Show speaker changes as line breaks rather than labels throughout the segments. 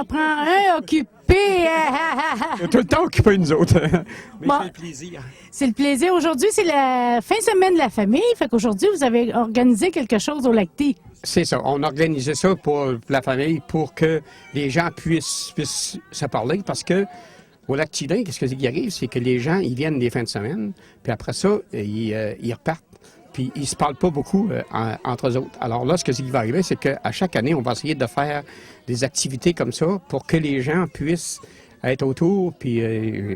prend un occupé.
On est tout le temps occupés, nous autres. Mais
Bon.
c'est le plaisir.
C'est le plaisir. Aujourd'hui, c'est la fin de semaine de la famille. Fait qu'aujourd'hui, vous avez organisé quelque chose au Lacti.
C'est ça. On organisait ça pour la famille, pour que les gens puissent se parler, parce que au lac Tidin, qu'est-ce qui arrive? C'est que les gens, ils viennent les fins de semaine, puis après ça, ils repartent. Puis ils se parlent pas beaucoup entre eux autres. Alors là, ce qui va arriver, c'est qu'à chaque année, on va essayer de faire des activités comme ça pour que les gens puissent être autour, puis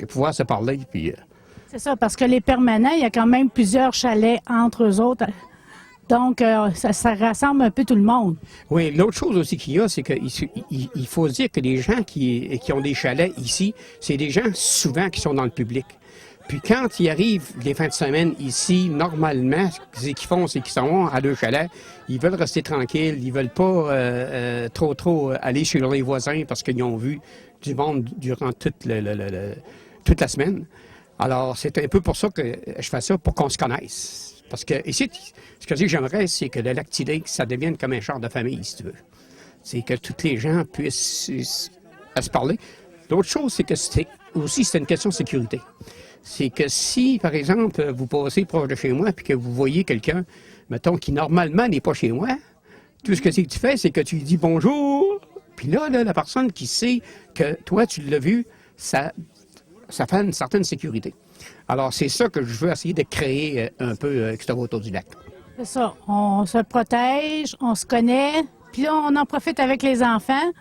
pouvoir se parler, puis...
C'est ça, parce que les permanents, il y a quand même plusieurs chalets entre eux autres. Donc, ça rassemble un peu tout le monde.
Oui, l'autre chose aussi qu'il y a, c'est qu'il faut se dire que les gens qui ont des chalets ici, c'est des gens souvent qui sont dans le public. Puis quand ils arrivent les fins de semaine ici, normalement, ce qu'ils font, c'est qu'ils sont à leur chalet, ils veulent rester tranquilles, ils veulent pas trop aller chez les voisins parce qu'ils ont vu du monde durant toute la semaine. Alors, c'est un peu pour ça que je fais ça, pour qu'on se connaisse. Parce que ici, ce que j'aimerais, c'est que le lac Tidin, ça devienne comme un genre de famille, si tu veux. C'est que tous les gens puissent se parler. L'autre chose, c'est que c'est une question de sécurité. C'est que si, par exemple, vous passez proche de chez moi et que vous voyez quelqu'un, mettons, qui normalement n'est pas chez moi, tout ce que tu fais, c'est que tu lui dis bonjour. Puis là, la personne qui sait que toi, tu l'as vu, ça fait une certaine sécurité. Alors, c'est ça que je veux essayer de créer un peu autour du lac.
C'est ça. On se protège, on se connaît, puis là, on en profite avec les enfants.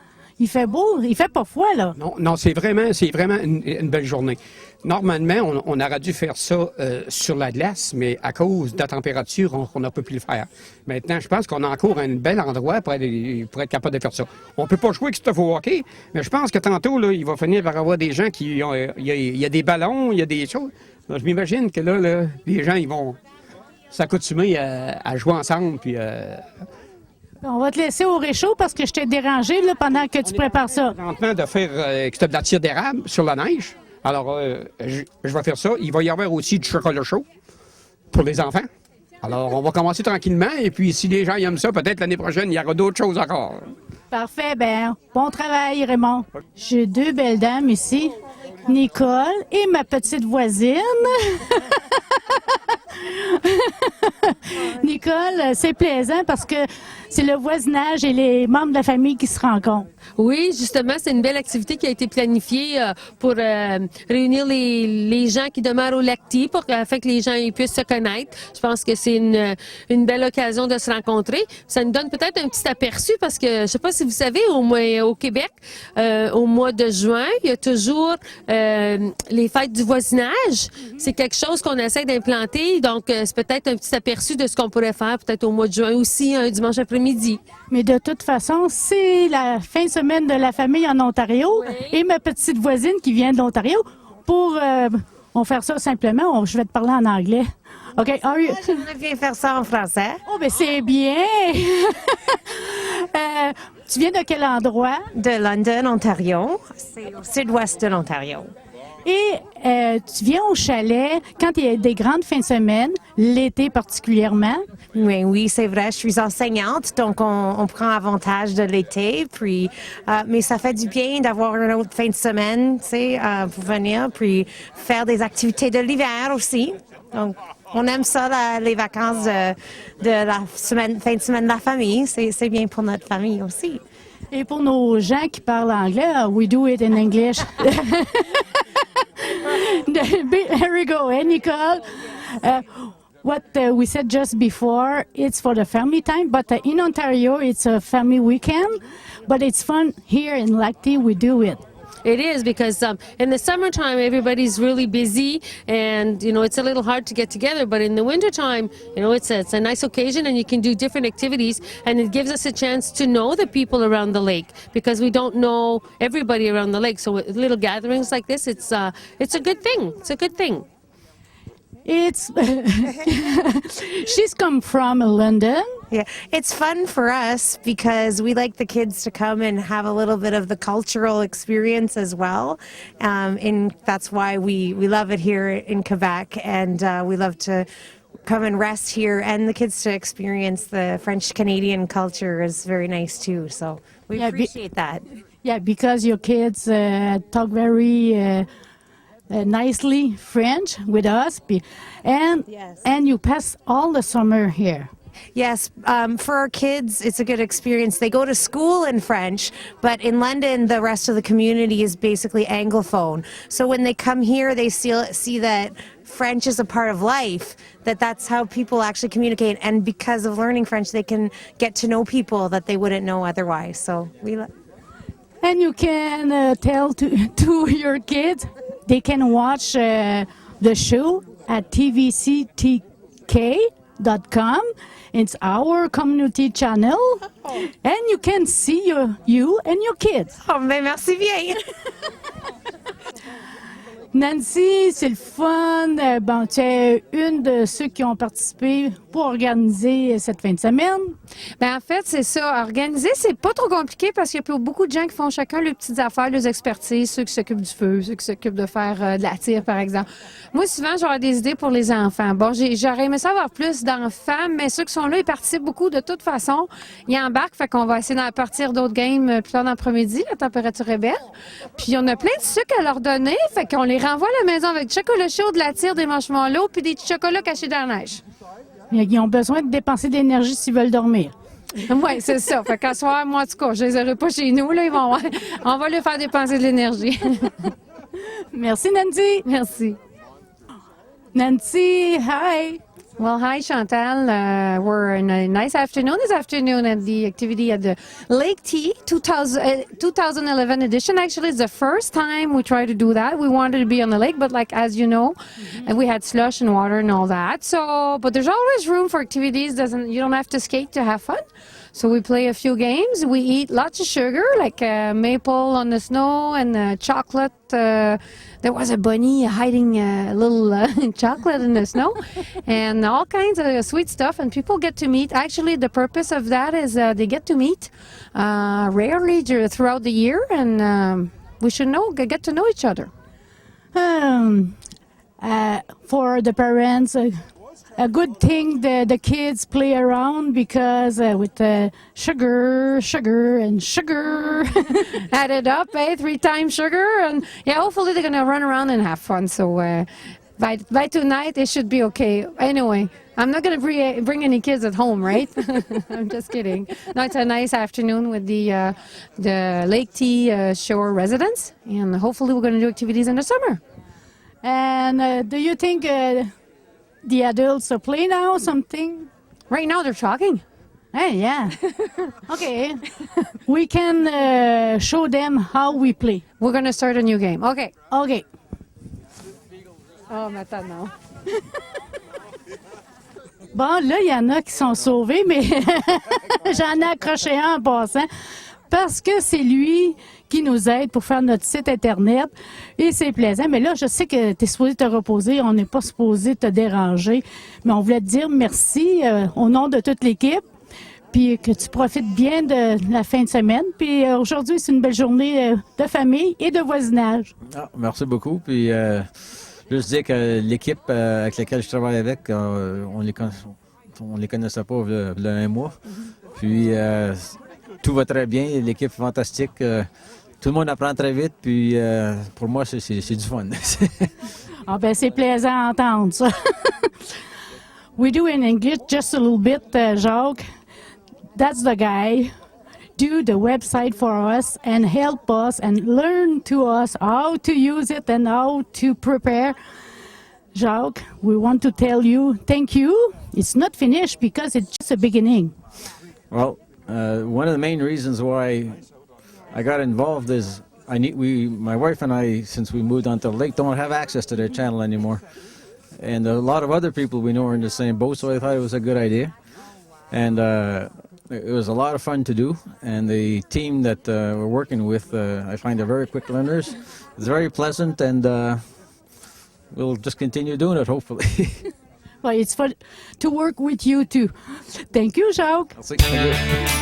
Il fait beau, il fait pas froid, là.
Non, c'est vraiment une belle journée. Normalement, on aurait dû faire ça sur la glace, mais à cause de la température, on n'a pas pu le faire. Maintenant, je pense qu'on a encore un bel endroit pour être capable de faire ça. On peut pas jouer avec ce faux hockey, mais je pense que tantôt, là, il va finir par avoir des gens qui ont... Il y a des ballons, il y a des choses. Donc, je m'imagine que là, les gens, ils vont s'accoutumer à jouer ensemble, puis...
On va te laisser au réchaud parce que je t'ai dérangé là, pendant que tu prépares ça.
Présentement de faire de la tire d'érable sur la neige. Alors, je vais faire ça. Il va y avoir aussi du chocolat chaud pour les enfants. Alors, on va commencer tranquillement. Et puis, si les gens aiment ça, peut-être l'année prochaine, il y aura d'autres choses encore.
Parfait. Ben, bon travail, Raymond. J'ai deux belles dames ici, Nicole et ma petite voisine. Nicole, c'est plaisant parce que c'est le voisinage et les membres de la famille qui se rencontrent.
Oui, justement, c'est une belle activité qui a été planifiée pour réunir les gens qui demeurent au Lacti afin que les gens puissent se connaître. Je pense que c'est une belle occasion de se rencontrer. Ça nous donne peut-être un petit aperçu parce que, je sais pas si vous savez, au Québec, au mois de juin, il y a toujours les fêtes du voisinage. C'est quelque chose qu'on essaie d'implanter, donc c'est peut-être un petit aperçu de ce qu'on pourrait faire peut-être au mois de juin aussi, un dimanche après-midi.
Mais de toute façon, c'est la fin de semaine de la famille en Ontario et ma petite voisine qui vient de l'Ontario. On va faire ça simplement. Je vais te parler en anglais. OK,
J'aimerais bien faire ça en français.
Oh, ben c'est bien! Tu viens de quel endroit?
De London, Ontario. C'est au sud-ouest de l'Ontario.
Et tu viens au chalet quand il y a des grandes fins de semaine, l'été particulièrement.
Oui, c'est vrai. Je suis enseignante, donc on prend avantage de l'été. Puis, mais ça fait du bien d'avoir une autre fin de semaine, tu sais, pour venir, puis faire des activités de l'hiver aussi. Donc, on aime ça, les vacances de la fin de semaine de la famille. C'est bien pour notre famille aussi.
Et pour nos gens qui parlent anglais, we do it in English. Here we go, Nicole. What we said just before, it's for the family time, but in Ontario, it's a family weekend. But it's fun here in Lacti, we do it.
It is because in the summertime everybody's really busy and it's a little hard to get together, but in the wintertime it's a nice occasion and you can do different activities and it gives us a chance to know the people around the lake because we don't know everybody around the lake. So with little gatherings like this, it's a good thing. It's a good thing.
She's come from London.
Yeah, it's fun for us because we like the kids to come and have a little bit of the cultural experience as well. And that's why we love it here in Quebec, and we love to come and rest here, and the kids to experience the French-Canadian culture is very nice too. So we appreciate that.
Yeah, because your kids talk very nicely French with us, and
Yes.
and you pass all the summer here.
Yes, for our kids, it's a good experience. They go to school in French, but in London, the rest of the community is basically Anglophone. So when they come here, they see that French is a part of life, that's how people actually communicate. And because of learning French, they can get to know people that they wouldn't know otherwise. So
And you can tell to your kids they can watch the show at tvctk.com. It's our community channel, and you can see you and your kids.
Oh, ben merci bien.
Nancy, c'est le fun. Bon, tu es une de ceux qui ont participé pour organiser cette fin de semaine.
Ben en fait, c'est ça. Organiser, c'est pas trop compliqué parce qu'il y a beaucoup de gens qui font chacun leurs petites affaires, leurs expertises, ceux qui s'occupent du feu, ceux qui s'occupent de faire de la tire, par exemple. Moi, souvent, j'aurais des idées pour les enfants. Bon, j'aurais aimé savoir plus d'enfants, mais ceux qui sont là, ils participent beaucoup de toute façon. Ils embarquent, fait qu'on va essayer d'en partir d'autres games plus tard dans l'après-midi. La température est belle. Puis, on a plein de sucres à leur donner, fait qu'on les renvoie à la maison avec du chocolat chaud, de la tire, des marshmallows, puis des petits chocolats cachés dans la neige.
Ils ont besoin de dépenser de l'énergie s'ils veulent dormir.
Oui, c'est ça. Fait qu'à soir, moi, en tout cas, je les aurai pas chez nous. Là, on va leur faire dépenser de l'énergie.
Merci, Nancy.
Merci.
Nancy, hi.
Well, hi, Chantal. We're in a nice afternoon this afternoon at the activity at the Lake Tea 2011 edition. Actually, it's the first time we try to do that. We wanted to be on the lake, but like, as you know, and we had slush and water and all that. So, but there's always room for activities. You don't have to skate to have fun. So we play a few games. We eat lots of sugar, like maple on the snow and chocolate. There was a bunny hiding a little chocolate in the snow and all kinds of sweet stuff. And people get to meet. Actually, the purpose of that is they get to meet rarely throughout the year. And we should get to know each other.
For the parents, a good thing the kids play around because with sugar,
Added up, 3 times sugar. And yeah, hopefully they're going to run around and have fun. So by tonight, it should be okay. Anyway, I'm not going to bring any kids at home, right? I'm just kidding. No, it's a nice afternoon with the Lake Tea Shore residents. And hopefully we're going to do activities in the summer.
And do you think the adults play now something?
Right now, they're talking.
Hey, yeah. Okay. We can show them how we play.
We're going to start a new game. Okay.
Okay.
Oh, maintenant.
Bon, là, il y en a qui sont sauvés, mais j'en ai accroché un en passant parce que c'est lui qui nous aide pour faire notre site Internet et c'est plaisant. Mais là, je sais que tu es supposé te reposer, on n'est pas supposé te déranger, mais on voulait te dire merci au nom de toute l'équipe, puis que tu profites bien de la fin de semaine. Puis aujourd'hui, c'est une belle journée de famille et de voisinage.
Ah, merci beaucoup. Puis, juste dire que l'équipe avec laquelle je travaille avec, on les connaissait pas il y a un mois. Puis, tout va très bien. L'équipe est fantastique. Tout le monde apprend très vite. Puis, pour moi, c'est du fun.
Ah ben, c'est plaisant à entendre, ça. We do in English just a little bit, Jacques. That's the guy. Do the website for us and help us and learn to us how to use it and how to prepare. Jacques, we want to tell you thank you. It's not finished because it's just a beginning.
Well, one of the main reasons why I got involved is my wife and I, since we moved onto the lake, don't have access to their channel anymore. And a lot of other people we know are in the same boat, so I thought it was a good idea. And it was a lot of fun to do. And the team that we're working with, I find they're very quick learners. It's very pleasant, and we'll just continue doing it, hopefully.
Well, it's fun to work with you too. Thank you, Jacques.
Thank you.